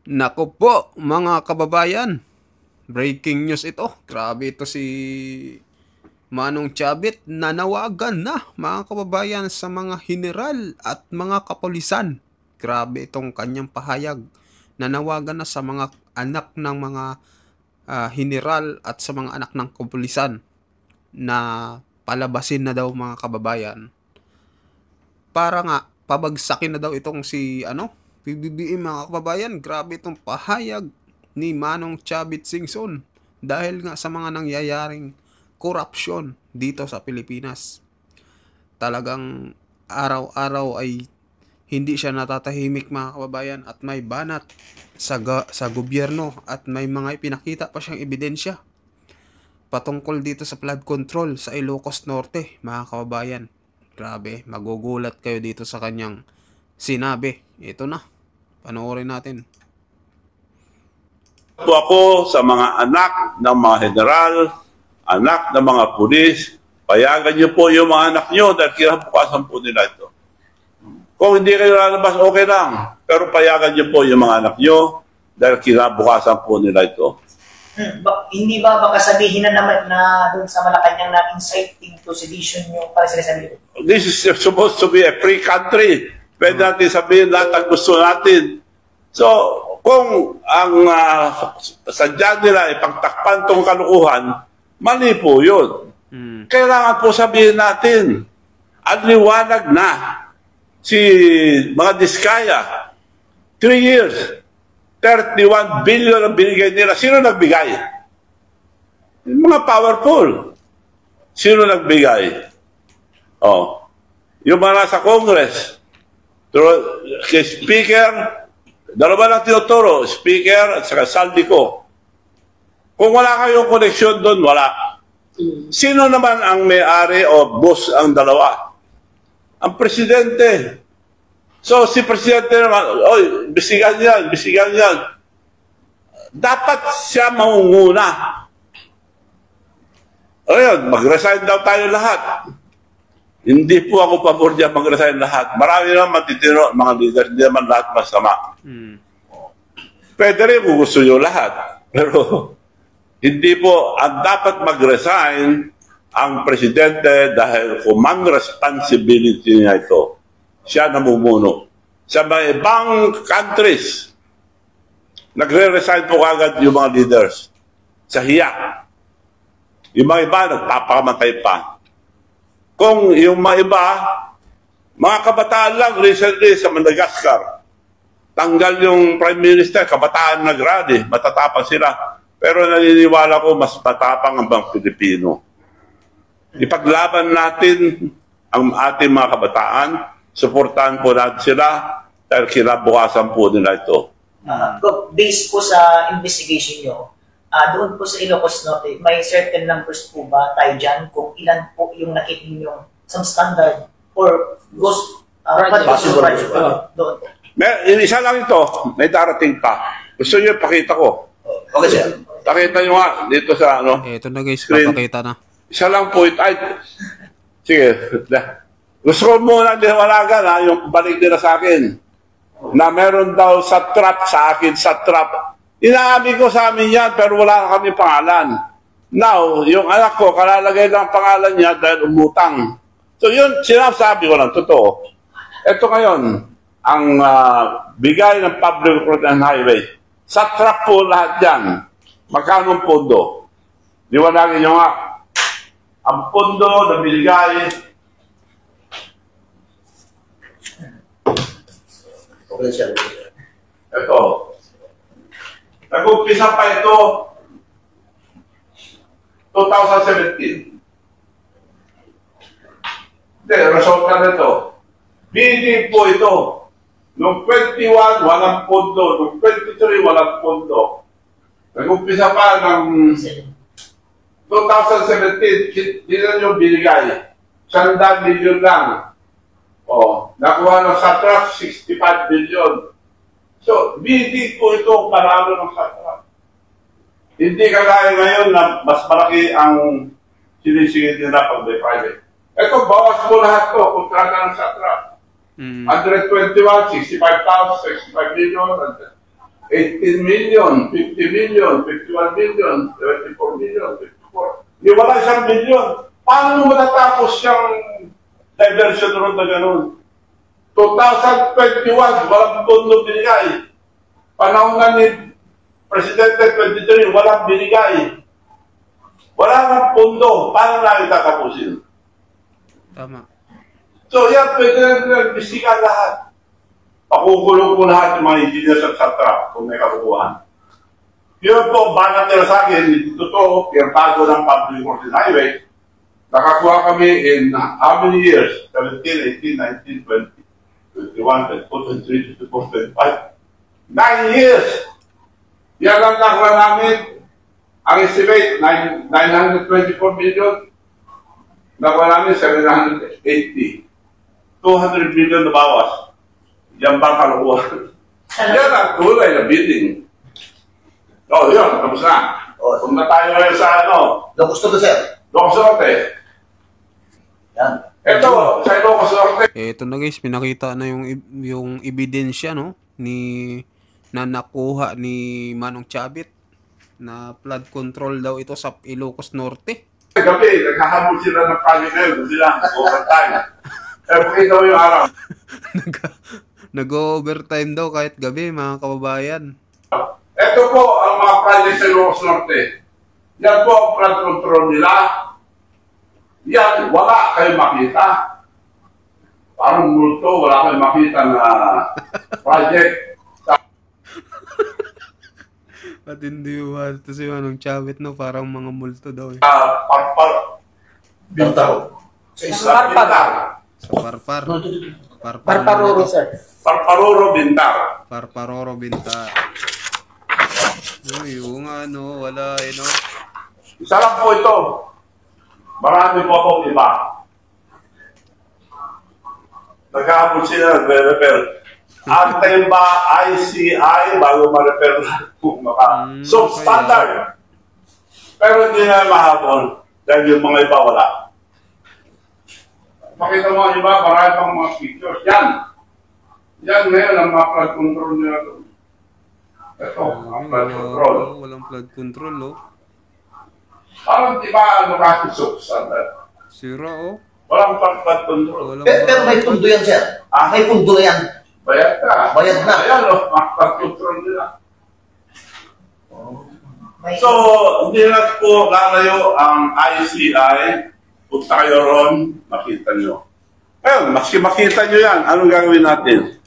Naku po, mga kababayan. Breaking news ito. Grabe ito si Manong Chavit. Nanawagan na, mga kababayan, sa mga general at mga kapulisan. Grabe itong kanyang pahayag. Nanawagan na sa mga anak ng mga general at sa mga anak ng kapulisan na palabasin na daw, mga kababayan. Para nga pabagsakin na daw itong si PBBM, mga kababayan. Grabe itong pahayag ni Manong Chavit Singson dahil nga sa mga nangyayaring korupsyon dito sa Pilipinas. Talagang araw-araw ay hindi siya natatahimik, mga kababayan, at may banat sa gobyerno at may mga ipinakita pa siyang ebidensya patungkol dito sa flood control sa Ilocos Norte, mga kababayan. Grabe, magugulat kayo dito sa kanyang sinabi. Ito na, panoorin natin. Po ako sa mga anak ng mga general, anak ng mga pulis, payagan niyo po yung mga anak niyo dahil kinabukasan po nila ito. Kung hindi kayo lalabas, okay lang. Pero payagan niyo po yung mga anak niyo dahil kinabukasan po nila ito. Hindi ba baka sabihin na naman na doon sa Malacanang na inciting to sedition yung para sila sabihin? This is supposed to be a free country. Pwede natin sabihin lahat ang gusto natin. So, kung ang sadya nila ay pagtakpan itong kalukuhan, mali po yun. Kailangan po sabihin natin, at liwanag na si mga Diskaya, 3 years, 31 billion ang binigay nila. Sino nagbigay? Yung mga powerful. Sino nagbigay? Oh, yung mga nasa Congress, kay Speaker, dalawa lang tinuturo, Speaker at saka Saldico. Kung wala kayong koneksyon doon, wala. Sino naman ang may-ari o boss ang dalawa? Ang presidente. So, si presidente naman, oy, bisigan yan. Dapat siya mangunguna. Ayun, mag-resign daw tayo lahat. Hindi po ako pabor diyan mag-resign lahat. Marami naman matitino, mga leaders, hindi naman lahat masama. Pwede rin kung gusto nyo lahat. Pero, hindi po, ang dapat mag-resign ang presidente dahil command responsibility niya ito. Siya namumuno. Sa mga ibang countries, nagre-resign po agad yung mga leaders. Sa hiya. Yung mga iba, nagpapakamatay pa. Kung yung mga iba, mga kabataan lang, recently sa Madagascar, tanggal yung Prime Minister, kabataan nag-rally, matatapang sila. Pero naniniwala ko, mas matapang ang mga Pilipino. Ipaglaban natin ang ating mga kabataan, suportahan po natin sila dahil kinabukasan po nila ito. Based po sa investigation nyo, doon po sa Ilocos Norte, may certain numbers po ba tayo dyan kung ilan po yung nakita yung some standard or ghost project doon? Isa lang ito, may darating pa. Gusto nyo pakita ko? Okay, sir. Pakita nyo nga dito sa Ito na guys, screen. papakita na. Isa lang po ito. Ay, sige. Gusto ko muna diwalagan yung balik nila sa akin na meron daw sa trap sa akin, sa trap. Inaamin ko sa amin yan pero wala kami pangalan. Now, yung anak ko, kalalagay lang pangalan niya dahil umutang. So yun, sinasabi ko lang, totoo. Ito ngayon, ang bigay ng Public Road and Highway. Sa trap po lahat yan. Magkano ang pondo? Liwanagin nyo nga. Ang pondo na binigay ito. Nag-umpisa pa ito 2017. Hindi, resulta na ito. Binig po ito. Noong 21, walang pondo. Noong 23, walang pondo. Nag-umpisa pa ng 2017, dinan yung binigay. 100 million lang. O, nakuha ng SATRAC, 65 billion. So, bidig po ito paralo ng SATRAC. Hindi kagaya ngayon na mas malaki ang sinisingit nila pag may private. Ito, bawas po lahat to, kontrata ng SATRAC. 121, 65,000, 65 million. 18 million, 50 million, 51 million, 24 million, 54. Di wala 1 million. Paano mo matatapos yung diversion road na ganun? 2021, walang tondo binigay. Panahon na ni Presidente 23, walang binigay. Wala nang pondo. Paano namin tatapusin? Tama. So yan, pwede na nag-bisikan lahat. Pakukulong po lahat yung mga engineers at satra kung may kabukuhan. Yun po, banat nila sa akin, totoo, pirtado ng Public Works and Highway. Nakakuha kami in how many years? 17, 18, 19, 20, 21, 22, 23, 24, 25. 9 years! Yan ang nakuha namin. Ang estimate, 924 million. Nakuha namin 780. 200 million na bawas. Yan ba kalukuhan? Yan ang kulay na bidding. Oh, yun, tapos na. Kung na tayo ngayon sa ano. Locos Norte, sir. Locos Norte. Yan. Ito, sa Locos Norte. Ito na guys, pinakita na yung ebidensya, no, na nakuha ni Manong Chavit na flood control daw ito sa Ilocos Norte. Gabi, naghahabol sila ng project na yun. Sila, overtime. Pakita mo yung araw. Nag-overtime daw kahit gabi, mga kababayan. Ito po ang mga project sa Ilocos Norte. Yan po ang flood control nila. Yan, wala kayong makita. Parang multo, wala kayong makita na project. At hindi ba ito si Manong Chavit, no? Parang mga multo daw eh. Bintar. Sa Bintar. Sa Parpar. Parparoro, sir. Parparoro Bintar. Parparoro Bintar. Uy, yung ano, wala eh, no? Isa lang po ito. Marami po akong iba. Nagkahabol sila, nagre-repair. Antay ba ICI bago ma-repair kung maka substandard. Pero hindi na mahabol dahil yung mga iba wala. Makita mo ang iba, marami pang mga pictures. Yan. Yan ngayon ang mga flood control nila doon. Ito, ang flood control. Walang flood control, oh. Parang di ba ano kasi substandard? Sira, oh. Walang flood control. Walang Pero may pundo yan, sir. May pundo na yan. Bayad ka. Bayad na. Ayan o, makapag-control nila. May, So, hindi na po lalayo ang ICI. Punta kayo ron, makita nyo. Ayun, maski makita nyo yan, anong gagawin natin?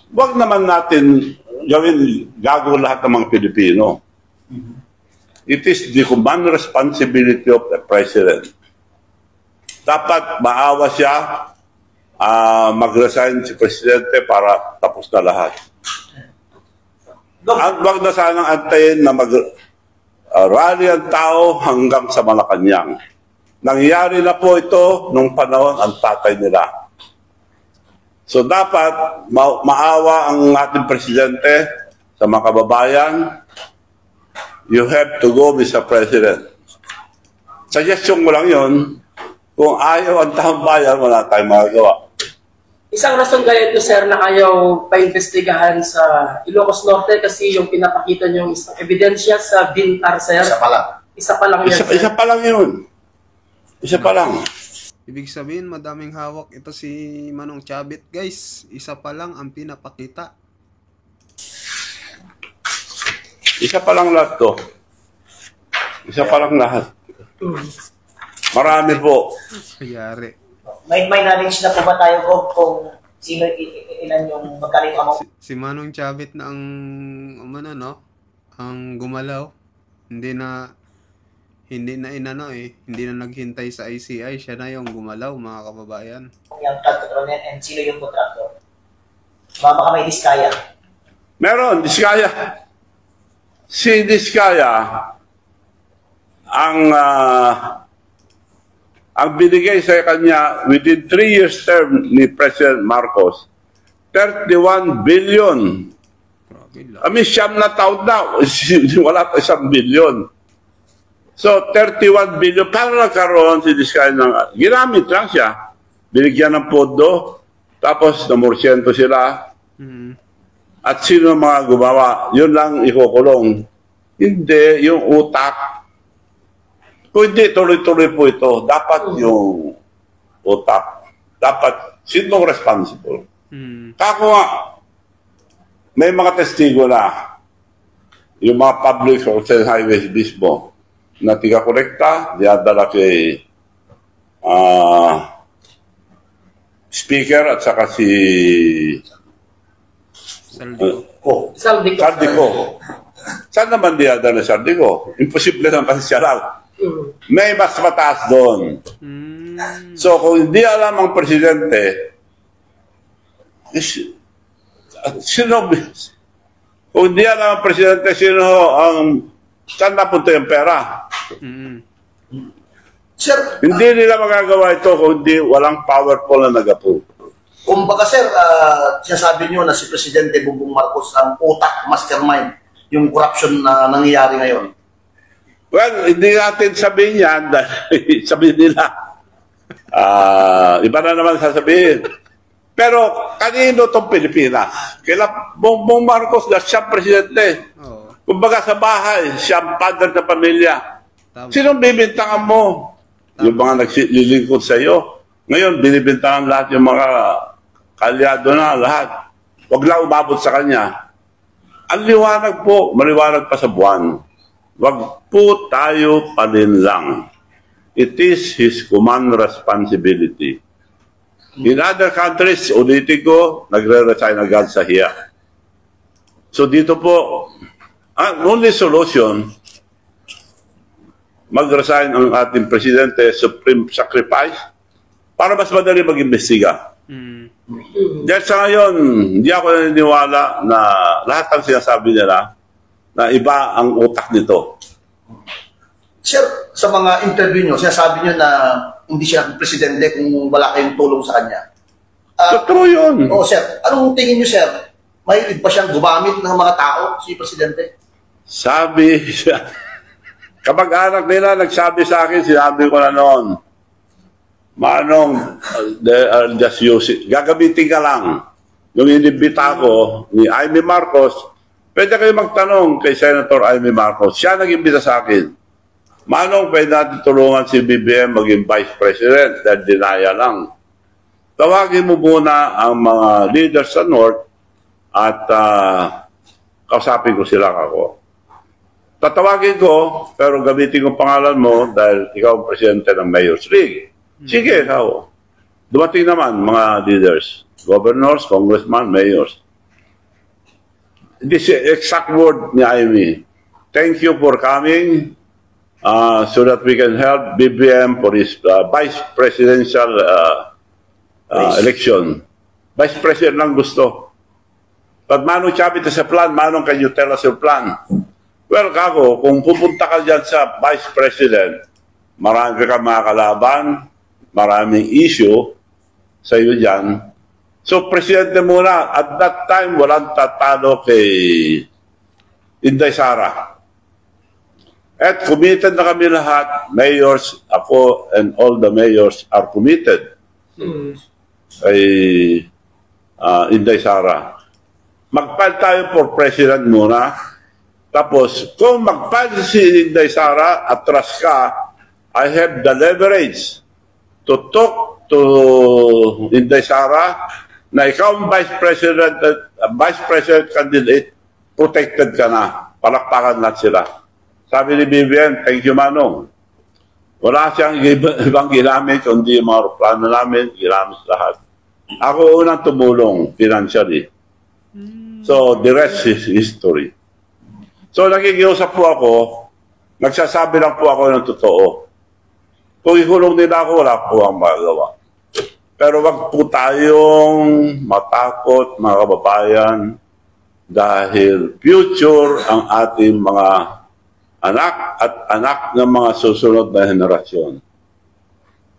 Huwag naman natin gawin, gagawin lahat ng mga Pilipino. It is the command responsibility of the President. Dapat maawa siya, mag-resign si Presidente para tapos na lahat. At wag na sanang antayin na mag-rally ang tao hanggang sa Malacanang. Nangyari na po ito nung panahon ang tatay nila. So dapat maawa ang ating Presidente sa mga kababayan. You have to go, Mr. President. Suggestion ko lang yun. Kung ayaw ang taong bayan, wala tayong magagawa. Isang rason kaya ito, sir, na ayaw paimbestigahan sa Ilocos Norte kasi yung pinapakita niyong isang ebidensya sa Bintar, sir. Isa pa lang. Isa pa lang yan, sir. Isa pa lang yun. Isa pa lang. Ibig sabihin, madaming hawak ito si Manong Chavit, guys. Isa pa lang ang pinapakita. Isa pa lang lahat to. Isa pa lang lahat. Marami po. Kayari. may knowledge na po ba tayo kung sino ilan yung magkano yung amount? Si Manong Chavit na ang ang gumalaw. Hindi na inano eh. Hindi na naghintay sa ICI. Siya na yung gumalaw, mga kababayan. Yung flood control yan and sino yung contractor? Baka may diskaya. Meron, Diskaya. Si Diskaya, ang binigay sa kanya within 3 years term ni President Marcos, 31 billion. Grabe lang. I mean, siyam na taon na, wala pa 1 billion. So, 31 billion. Paano nagkaroon si Diskaya ng, ginamit lang siya. Binigyan ng pondo, tapos namorsyento sila. at sino mga gumawa, yun lang ikukulong. Hindi, yung utak. Kung hindi, tuloy-tuloy po ito. Dapat yung utak. Dapat, sino responsible? Kako nga, may mga testigo na yung mga public roads and highways mismo na tiga-korekta, diadala kay speaker at saka si Saldico. Saan naman diadala Saldico? Imposible lang kasi siya lang. May mas mataas doon. So kung hindi alam ang presidente, sino, kung hindi alam ang presidente, sino ang, saan napunta yung pera? Sir, Hindi nila magagawa ito kung hindi walang powerful na nag-approve. kumbaga sir, sinasabi nyo na si Presidente Bongbong Marcos ang utak, mastermind, yung corruption na nangyayari ngayon. Well, hindi natin sabihin yan dahil sabihin nila. Iba na naman sasabihin. Pero kanino itong Pilipinas? Kila Bongbong Marcos na siyang presidente. Kumbaga sa bahay, siyang father na pamilya. Sinong bibintangan mo? Yung mga naglilingkod sa iyo. Ngayon, binibintangan lahat yung mga kalyado na lahat. Huwag lang umabot sa kanya. Ang liwanag po, maliwanag pa sa buwan. Huwag po tayo paninlang. It is his command responsibility. In other countries, ulitin ko, nagre-resign agad sa hiya. So dito po, ang only solution, mag-resign ang ating presidente, supreme sacrifice, para mas madali mag-imbestiga. Dahil sa ngayon, hindi ako naniniwala na lahat ng sinasabi nila na iba ang utak nito. Sir, sa mga interview nyo, sinasabi nyo na hindi siya presidente kung wala kayong tulong sa kanya. Totoo yun. Oo, sir. Anong tingin nyo, sir? Mahilig ba siyang gumamit ng mga tao, si presidente? Sabi siya, kamag-anak nila nagsabi sa akin, sinabi ko na noon, Manong, they are just using, gagamitin ka lang. Nung inibita ko ni Amy Marcos, pwede kayo magtanong kay Senator Amy Marcos. Siya nag-imbita sa akin. Manong, pwede natin tulungan si BBM maging Vice President dahil dinaya lang. Tawagin mo muna ang mga leaders sa North at kausapin ko sila ako. Tatawagin ko, pero gamitin ko pangalan mo dahil ikaw ang presidente ng Mayor's League. Sige, ikaw. Dumating naman mga leaders, governors, congressmen, mayors. This is exact word ni Amy. Thank you for coming so that we can help BBM for his vice presidential election. Vice president lang gusto. But Manong Chavit is a plan. Manong, can you tell us your plan? Well, kako, kung pupunta ka dyan sa vice president, marami ka mga kalaban, maraming issue sa iyo dyan. So, presidente muna, at that time, walang tatalo kay Inday Sara. At committed na kami lahat, mayors, ako, and all the mayors are committed kay Inday Sara. Mag-file tayo for president muna. Tapos, kung mag-file si Inday Sara, atras ka, I have the leverage to talk to Inday Sara na ikaw ang vice president candidate, protected ka na. Palakpakan na sila. Sabi ni BBM, thank you Manong. Wala siyang ibang ginamit, kundi yung mga plano namin, ginamit lahat. Ako unang tumulong financially. So, the rest is history. So, nakikiusap po ako, nagsasabi lang po ako ng totoo. Kung ikulong nila ako, wala po ang magawa. Pero wag po tayong matakot, mga kababayan, dahil future ang ating mga anak at anak ng mga susunod na henerasyon.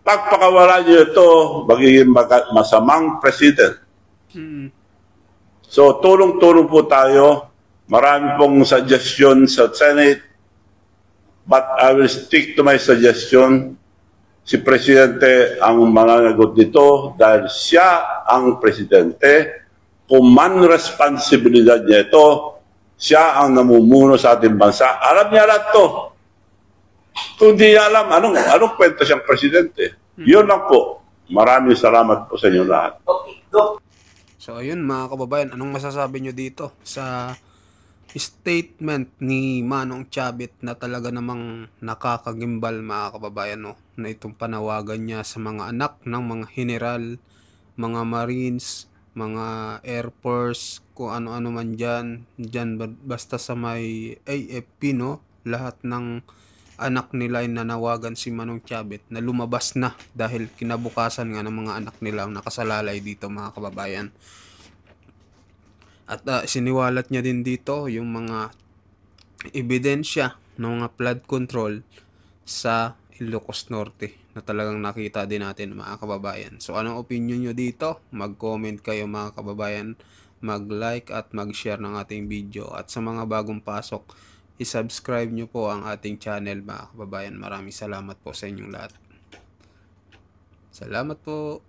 Pagpakawala niyo ito, magiging masamang president. So, tulong-tulong po tayo. Marami pong suggestion sa Senate, but I will stick to my suggestion. Si Presidente ang mananagot dito dahil siya ang Presidente. command responsibilidad niya ito. Siya ang namumuno sa ating bansa. Alam niya lahat to. Kung di niya alam, anong kwenta siyang presidente? Yun lang po. Maraming salamat po sa inyo lahat. Okay, go. So ayun mga kababayan, anong masasabi nyo dito sa statement ni Manong Chavit na talaga namang nakakagimbal mga kababayan, no? Na itong panawagan niya sa mga anak ng mga general, mga marines, mga air force, kung ano-ano man dyan basta sa may AFP, no? Lahat ng anak nila ay nanawagan si Manong Chavit na lumabas na dahil kinabukasan nga ng mga anak nila ang nakasalalay dito mga kababayan. At siniwalat niya din dito yung mga ebidensya ng mga flood control sa Ilocos Norte na talagang nakita din natin mga kababayan. So anong opinion nyo dito? Mag-comment kayo mga kababayan, mag-like at mag-share ng ating video. At sa mga bagong pasok, i-subscribe nyo po ang ating channel mga kababayan. Maraming salamat po sa inyong lahat. Salamat po.